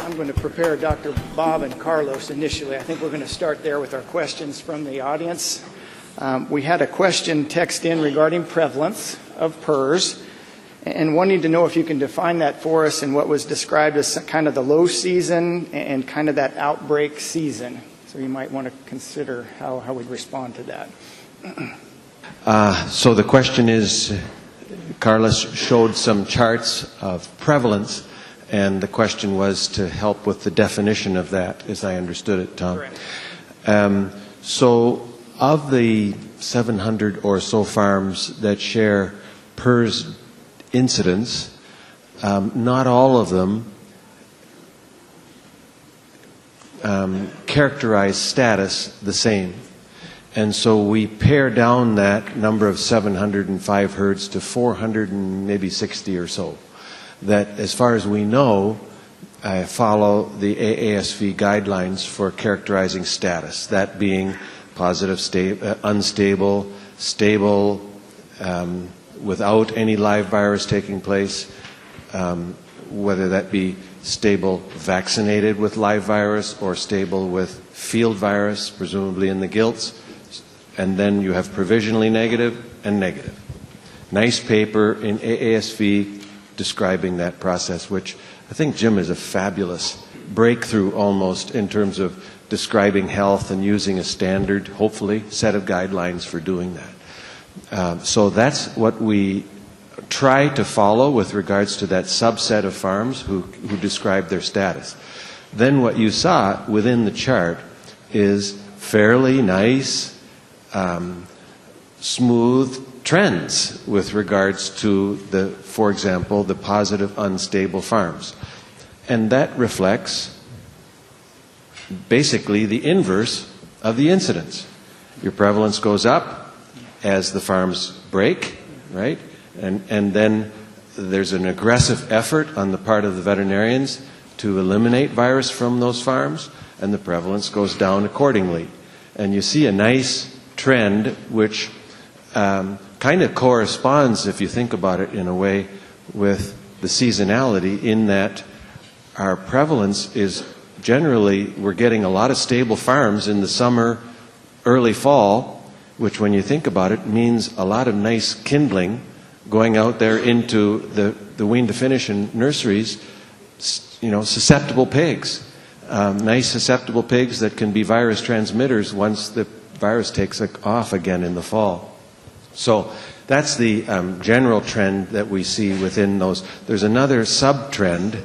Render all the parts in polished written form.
I'm going to prepare Dr. Bob and Carlos initially. I think we're going to start there with our questions from the audience. We had a question text in regarding prevalence of PRRS and wanting to know if you can define that for us in what was described as kind of the low season and kind of that outbreak season. So you might want to consider how we'd respond to that. So the question is, Carlos showed some charts of prevalence, and the question was to help with the definition of that, as I understood it, Tom. Correct. So of the 700 or so farms that share PRRS incidence, not all of them characterize status the same. And so we pare down that number of 705 herds to 460 or so, that as far as we know, follow the AASV guidelines for characterizing status, that being positive, unstable, stable, without any live virus taking place, whether that be stable vaccinated with live virus or stable with field virus, presumably in the gilts, and then you have provisionally negative and negative. Nice paper in AASV describing that process, which I think, Jim, is a fabulous breakthrough almost in terms of describing health and using a standard, hopefully, set of guidelines for doing that. So that's what we try to follow with regards to that subset of farms who describe their status. Then what you saw within the chart is fairly nice, smooth trends with regards to the, for example, the positive unstable farms. And that reflects basically the inverse of the incidence. Your prevalence goes up as the farms break, right? And then there's an aggressive effort on the part of the veterinarians to eliminate virus from those farms, and the prevalence goes down accordingly. And you see a nice trend which kind of corresponds, if you think about it in a way, with the seasonality, in that our prevalence is generally, we're getting a lot of stable farms in the summer, early fall, which when you think about it means a lot of nice kindling going out there into the wean to finish and nurseries, you know, susceptible pigs. Nice susceptible pigs that can be virus transmitters once the virus takes off again in the fall. So that's the general trend that we see within those. There's another sub-trend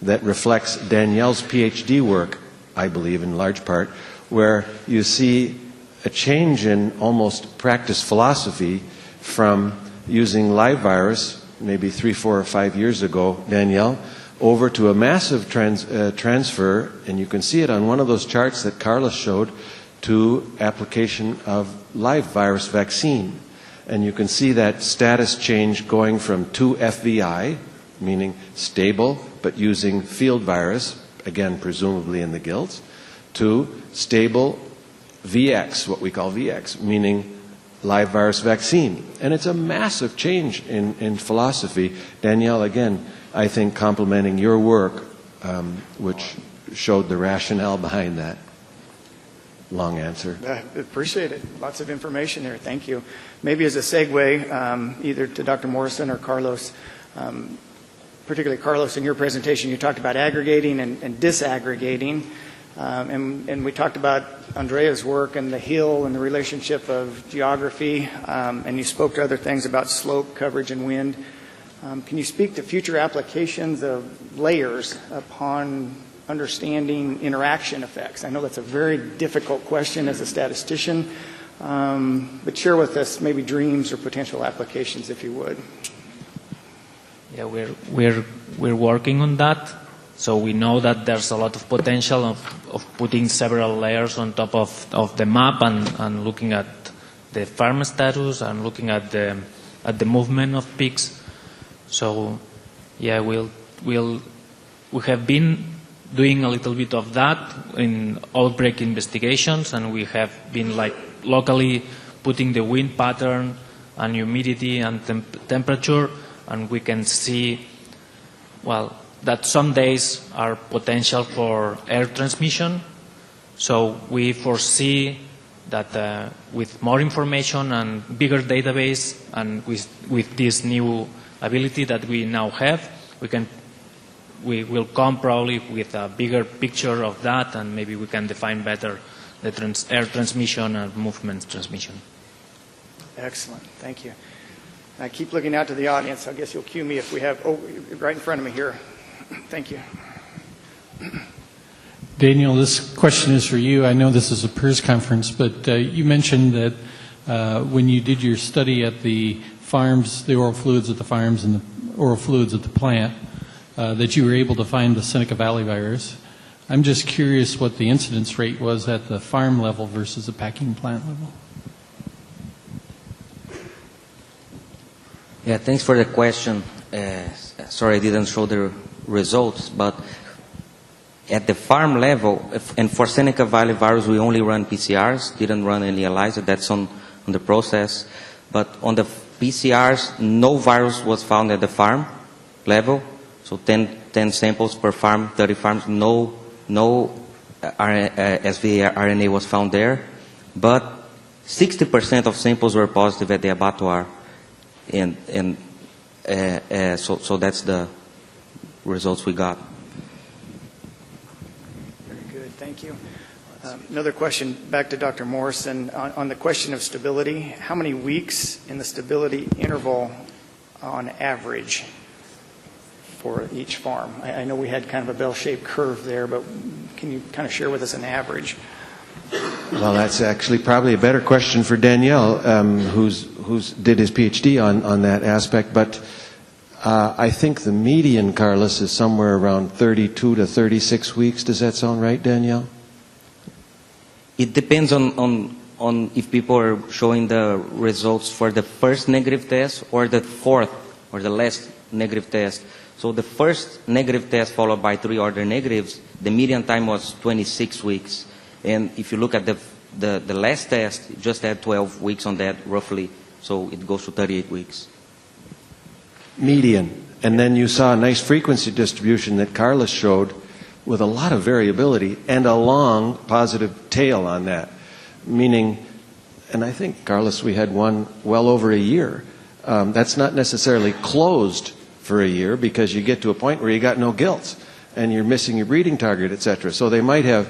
that reflects Danielle's PhD work, I believe, in large part, where you see a change in almost practice philosophy from using live virus, maybe 3, 4, or 5 years ago, Danielle, over to a massive transfer, and you can see it on one of those charts that Carlos showed, to application of live virus vaccine. And you can see that status change going from 2 FVI, meaning stable, but using field virus, again, presumably in the gilts, to stable VX, what we call VX, meaning live virus vaccine. And it's a massive change in philosophy. Danielle, again, I think complimenting your work, which showed the rationale behind that. Long answer. I appreciate it. Lots of information there. Thank you. Maybe as a segue, either to Dr. Morrison or Carlos, particularly Carlos, in your presentation, you talked about aggregating and disaggregating. And we talked about Andrea's work and the hill and the relationship of geography, and you spoke to other things about slope, coverage, and wind. Can you speak to future applications of layers upon understanding interaction effects? I know that's a very difficult question as a statistician, but share with us maybe dreams or potential applications, if you would. Yeah, we're working on that. So we know that there's a lot of potential of putting several layers on top of the map and looking at the farm status and looking at the movement of pigs. So yeah, we have been doing a little bit of that in outbreak investigations, and we have been like locally putting the wind pattern and humidity and temperature, and we can see well, that some days are potential for air transmission. So we foresee that with more information and bigger database, and with this new ability that we now have, we will come probably with a bigger picture of that, and maybe we can define better the air transmission and movement transmission. Excellent. Thank you. I keep looking out to the audience. I guess you'll cue me if we have, oh, right in front of me here. Thank you. Daniel, this question is for you. I know this is a PRRS conference, but you mentioned that when you did your study at the farms, the oral fluids at the farms and the oral fluids at the plant, that you were able to find the Seneca Valley virus. I'm just curious what the incidence rate was at the farm level versus the packing plant level. Yeah, thanks for the question. Sorry I didn't show the results, but at the farm level, and for Seneca Valley virus, we only run PCRs, didn't run any ELISA, that's on the process. But on the PCRs, no virus was found at the farm level, so 10 samples per farm, 30 farms, no SVA RNA was found there, but 60% of samples were positive at the abattoir, and so that's the results we got. Very good, thank you. Another question back to Dr. Morrison on the question of stability. How many weeks in the stability interval on average for each farm? I know we had kind of a bell-shaped curve there, but can you kind of share with us an average? Well, that's actually probably a better question for Danielle, who's did his PhD on that aspect. But I think the median, Carlos, is somewhere around 32 to 36 weeks. Does that sound right, Danielle? It depends on if people are showing the results for the first negative test or the fourth or the last negative test. So the first negative test followed by 3 other negatives, the median time was 26 weeks. And if you look at the last test, it just had 12 weeks on that roughly, so it goes to 38 weeks. Median. And then you saw a nice frequency distribution that Carlos showed with a lot of variability and a long positive tail on that. Meaning, and I think, Carlos, we had one well over a year. That's not necessarily closed for a year because you get to a point where you got no gilts and you're missing your breeding target, etc. So they might have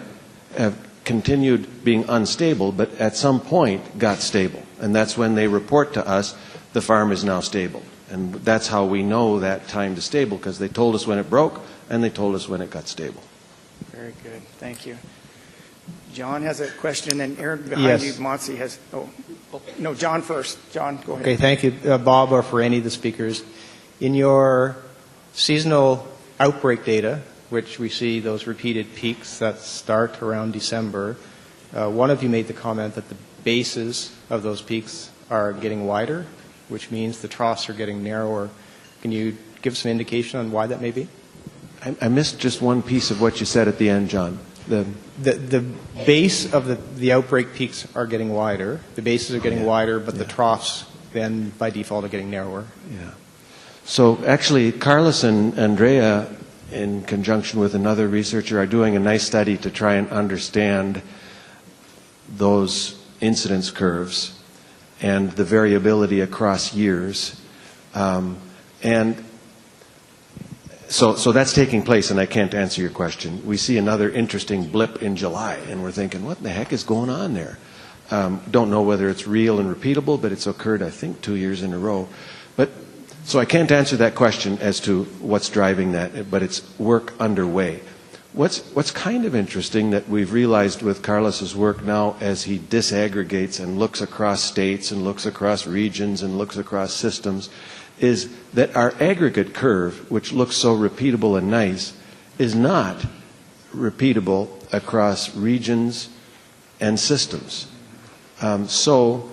continued being unstable, but at some point got stable. And that's when they report to us, the farm is now stable. And that's how we know that time to stable, because they told us when it broke and they told us when it got stable. Very good, thank you. John has a question, and Aaron behind you, Monsi has, no, John first. John, go ahead. Okay, thank you, Bob, or for any of the speakers. In your seasonal outbreak data, which we see those repeated peaks that start around December, one of you made the comment that the bases of those peaks are getting wider, which means the troughs are getting narrower. Can you give some indication on why that may be? I missed just one piece of what you said at the end, John. The base of the outbreak peaks are getting wider. The bases are getting wider, but the troughs then by default are getting narrower. Yeah. So actually, Carlos and Andrea, in conjunction with another researcher, are doing a nice study to try and understand those incidence curves and the variability across years. And so that's taking place, and I can't answer your question. We see another interesting blip in July, and we're thinking, what the heck is going on there? Don't know whether it's real and repeatable, but it's occurred, I think, 2 years in a row. So I can't answer that question as to what's driving that, but it's work underway. What's kind of interesting that we've realized with Carlos's work now as he disaggregates and looks across states and looks across regions and looks across systems is that our aggregate curve, which looks so repeatable and nice, is not repeatable across regions and systems. So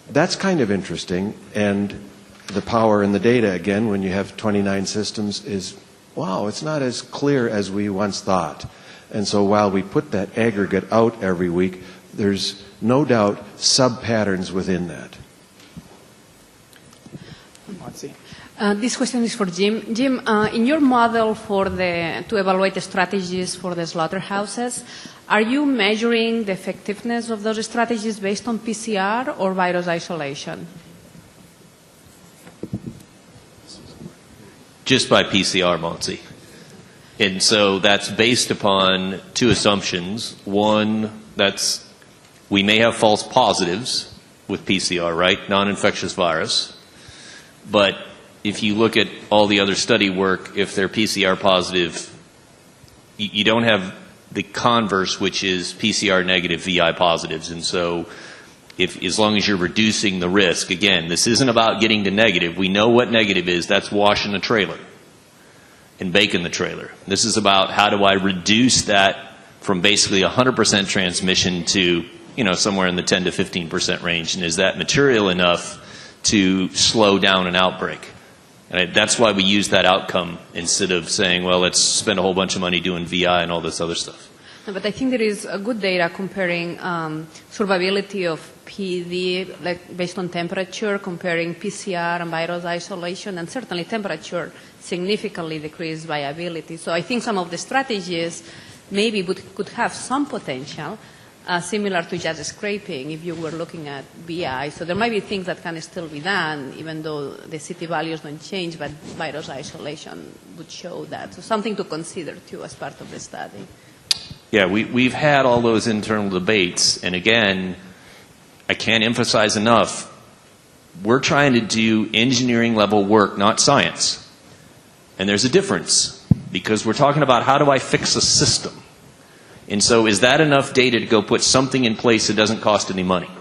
that's kind of interesting, and the power in the data, again, when you have 29 systems, is, wow, it's not as clear as we once thought. And so while we put that aggregate out every week, there's no doubt sub-patterns within that. This question is for Jim. Jim, in your model to evaluate the strategies for the slaughterhouses, are you measuring the effectiveness of those strategies based on PCR or virus isolation? Just by PCR, Monty. And so that's based upon two assumptions. One, we may have false positives with PCR, right? Non-infectious virus. But if you look at all the other study work, if they're PCR positive, you don't have the converse, which is PCR negative VI positives. And so as long as you're reducing the risk, again, this isn't about getting to negative. We know what negative is. That's washing a trailer and baking the trailer. This is about how do I reduce that from basically 100% transmission to, somewhere in the 10 to 15% range. And is that material enough to slow down an outbreak? And that's why we use that outcome instead of saying, well, let's spend a whole bunch of money doing VI and all this other stuff. No, but I think there is a good data comparing survivability of PD based on temperature, comparing PCR and virus isolation, and certainly temperature significantly decreased viability. So I think some of the strategies maybe could have some potential, similar to just scraping if you were looking at VI. So there might be things that can still be done, even though the CT values don't change, but virus isolation would show that. So something to consider, too, as part of the study. Yeah, we've had all those internal debates, and again, I can't emphasize enough, we're trying to do engineering level work, not science. And there's a difference, because we're talking about how do I fix a system. And so is that enough data to go put something in place that doesn't cost any money?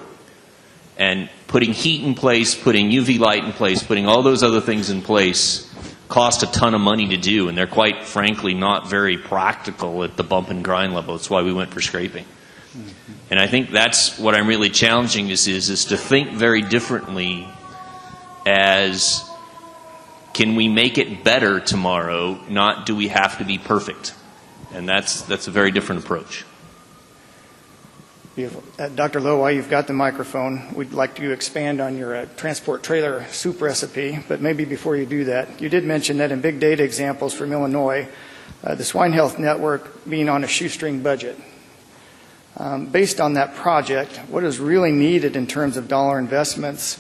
And putting heat in place, putting UV light in place, putting all those other things in place cost a ton of money to do, and they're quite frankly not very practical at the bump and grind level. That's why we went for scraping. And I think that's what I'm really challenging is to think very differently as can we make it better tomorrow, not do we have to be perfect. And that's a very different approach. Beautiful. Dr. Lowe, while you've got the microphone, we'd like to expand on your transport trailer soup recipe, but maybe before you do that, you did mention that in big data examples from Illinois, the Swine Health Network being on a shoestring budget. Based on that project, what is really needed in terms of dollar investments,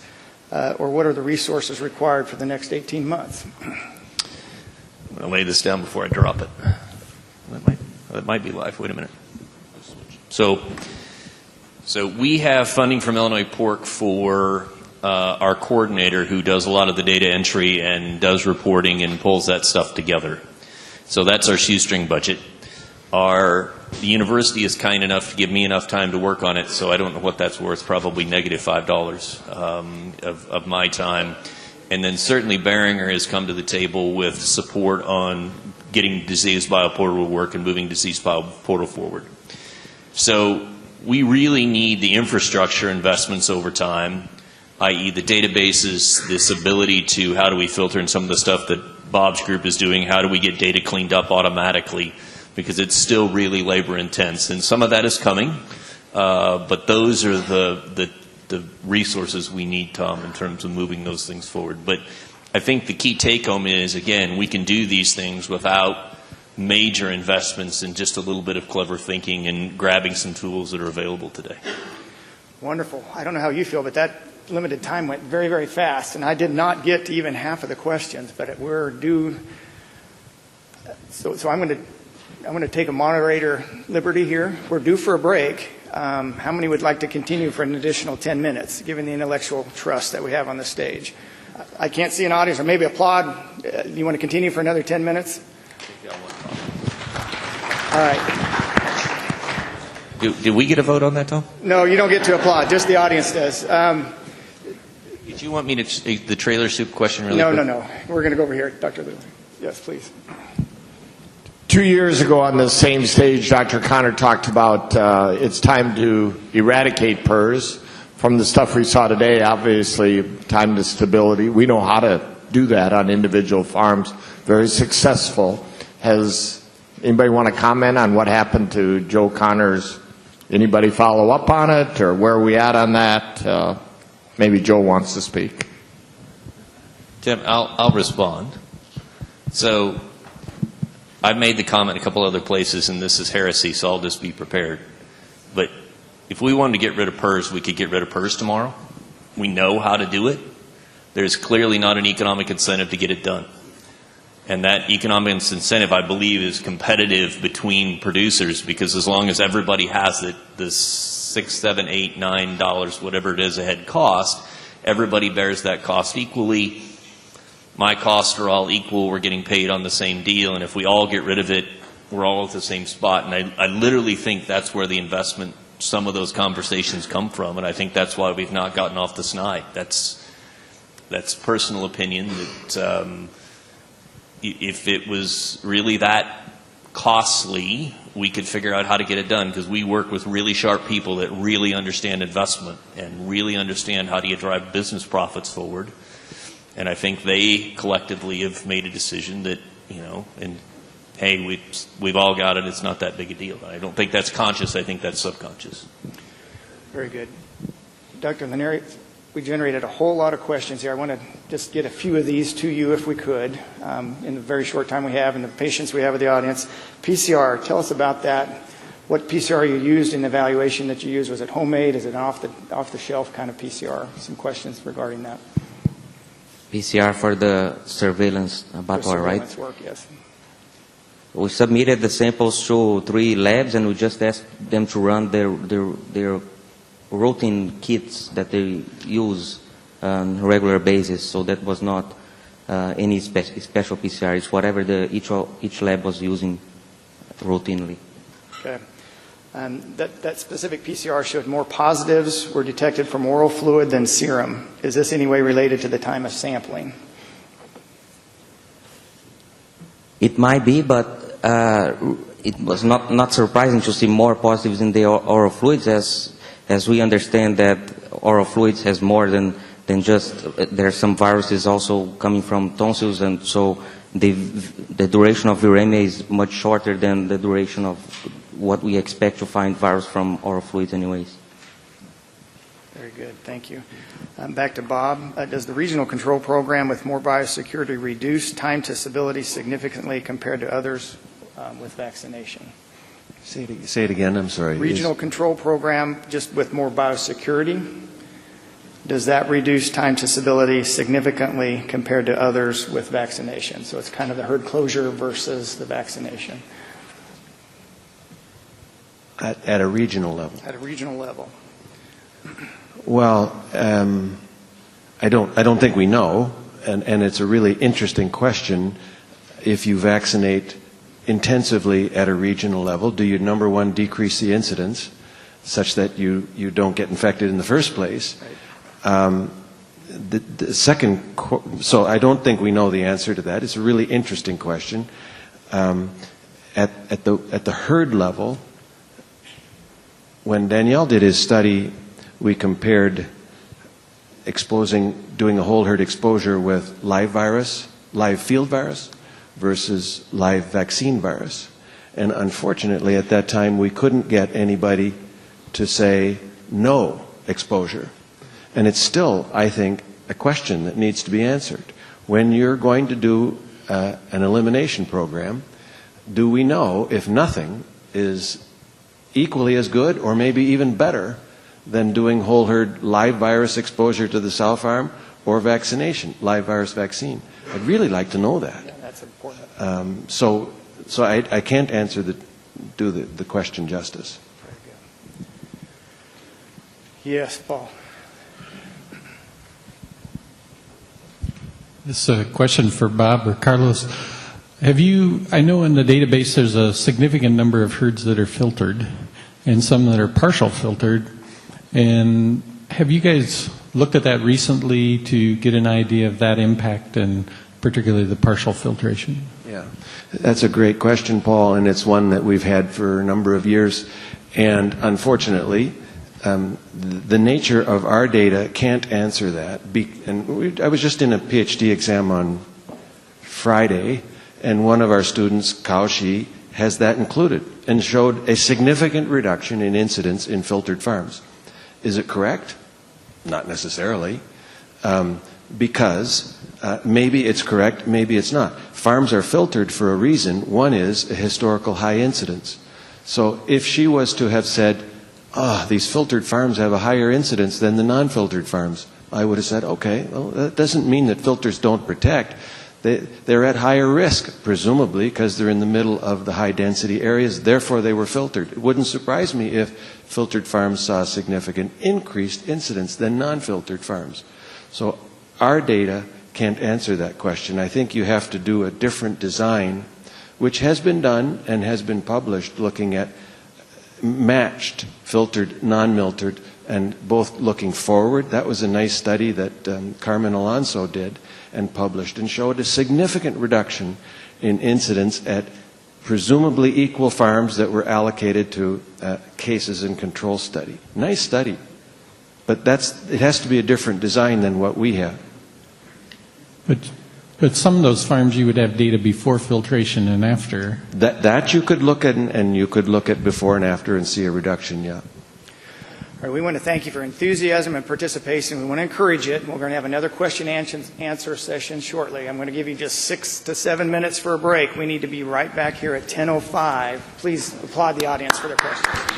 or what are the resources required for the next 18 months? I'm going to lay this down before I drop it. That might be live. Wait a minute. So we have funding from Illinois Pork for our coordinator who does a lot of the data entry and does reporting and pulls that stuff together. So that's our shoestring budget. The university is kind enough to give me enough time to work on it, so I don't know what that's worth, probably negative $5 of my time. And then certainly Beringer has come to the table with support on getting disease bioportal to work and moving disease bioportal forward. So we really need the infrastructure investments over time, i.e. the databases, this ability to how do we filter in some of the stuff that Bob's group is doing, how do we get data cleaned up automatically, because it's still really labor intense. And some of that is coming, but those are the resources we need, Tom, in terms of moving those things forward. But I think the key take-home is, again, we can do these things without major investments and just a little bit of clever thinking and grabbing some tools that are available today. Wonderful. I don't know how you feel, but that limited time went very, very fast, and I did not get to even half of the questions, but we're due. So I'm going to take a moderator liberty here. We're due for a break. How many would like to continue for an additional 10 minutes, given the intellectual trust that we have on the stage? I can't see an audience, or maybe applaud. Do you want to continue for another 10 minutes? All right. Did we get a vote on that, Tom? No, you don't get to applaud. Just the audience does. Did you want me to the trailer soup question really quick? No. We're going to go over here. Dr. Liu. Yes, please. 2 years ago on the same stage, Dr. Connor talked about it's time to eradicate PRRS. From the stuff we saw today, obviously, time to stability. We know how to do that on individual farms. Very successful. Has anybody want to comment on what happened to Joe Connor's? Anybody follow up on it, or where are we at on that? Maybe Joe wants to speak. Tim, I'll respond. So I've made the comment a couple other places, and this is heresy, so I'll just be prepared. But if we wanted to get rid of PRRS, we could get rid of PRRS tomorrow. We know how to do it. There's clearly not an economic incentive to get it done. And that economic incentive, I believe, is competitive between producers, because as long as everybody has it, the $6, $7, $8, $9, whatever it is a head cost, everybody bears that cost equally. My costs are all equal. We're getting paid on the same deal. And if we all get rid of it, we're all at the same spot. And I literally think that's where the investment, some of those conversations come from. And I think that's why we've not gotten off the snide. That's personal opinion. That if it was really that costly, we could figure out how to get it done, because we work with really sharp people that really understand investment and really understand how do you drive business profits forward. And I think they collectively have made a decision that, and hey, we've all got it, it's not that big a deal. I don't think that's conscious, I think that's subconscious. Very good. Dr. Linhares, we generated a whole lot of questions here. I want to just get a few of these to you if we could, in the very short time we have and the patience we have with the audience. PCR, tell us about that. What PCR you used in the evaluation that you used? Was it homemade? Is it off-the-shelf kind of PCR? Some questions regarding that. PCR for the surveillance battle, right? Surveillance work, yes. We submitted the samples to 3 labs, and we just asked them to run their routine kits that they use on a regular basis. So that was not any special PCR. It's whatever each lab was using routinely. Okay. That specific PCR showed more positives were detected from oral fluid than serum. Is this any way related to the time of sampling? It might be, but it was not surprising to see more positives in the oral fluids, as we understand that oral fluids has more than just, there are some viruses also coming from tonsils, and so the duration of viremia is much shorter than the duration of what we expect to find virus from oral fluids anyways. Very good, thank you. Back to Bob. Does the regional control program with more biosecurity reduce time to stability significantly compared to others with vaccination? Say it again, I'm sorry. Regional control program just with more biosecurity, does that reduce time to stability significantly compared to others with vaccination? So it's kind of the herd closure versus the vaccination. At a regional level? At a regional level. Well, I don't think we know, and it's a really interesting question. If you vaccinate intensively at a regional level, do you, number one, decrease the incidence such that you don't get infected in the first place? Right. The second, so I don't think we know the answer to that. It's a really interesting question. At the herd level, when Danielle did his study, we compared doing a whole herd exposure with live field virus versus live vaccine virus. And unfortunately, at that time, we couldn't get anybody to say no exposure. And it's still, I think, a question that needs to be answered. When you're going to do an elimination program, do we know if nothing is equally as good or maybe even better than doing whole herd live virus exposure to the sow farm or vaccination, live virus vaccine? I'd really like to know that. Yeah, that's important. So I can't answer do the question justice. Very good. Yes, Paul. This is a question for Bob or Carlos. I know in the database there's a significant number of herds that are filtered and some that are partial filtered. And have you guys looked at that recently to get an idea of that impact and particularly the partial filtration? Yeah, that's a great question, Paul, and it's one that we've had for a number of years. And unfortunately, the nature of our data can't answer that. I was just in a PhD exam on Friday, and one of our students, Kaushi, has that included and showed a significant reduction in incidence in filtered farms. Is it correct? Not necessarily, because Maybe it's correct, maybe it's not. Farms are filtered for a reason. One is a historical high incidence. So if she was to have said, these filtered farms have a higher incidence than the non-filtered farms, I would have said, okay, well, that doesn't mean that filters don't protect. They're at higher risk, presumably, because they're in the middle of the high-density areas. Therefore, they were filtered. It wouldn't surprise me if filtered farms saw a significant increased incidence than non-filtered farms. So our data can't answer that question. I think you have to do a different design, which has been done and has been published, looking at matched, filtered, non-filtered, and both looking forward. That was a nice study that Carmen Alonso did and published and showed a significant reduction in incidence at presumably equal farms that were allocated to cases in control study. Nice study, but it has to be a different design than what we have. But some of those farms you would have data before filtration and after. That you could look at, and you could look at before and after and see a reduction, yeah. All right, we want to thank you for enthusiasm and participation. We want to encourage it. We're going to have another question and answer session shortly. I'm going to give you just 6 to 7 minutes for a break. We need to be right back here at 10:05. Please applaud the audience for their questions.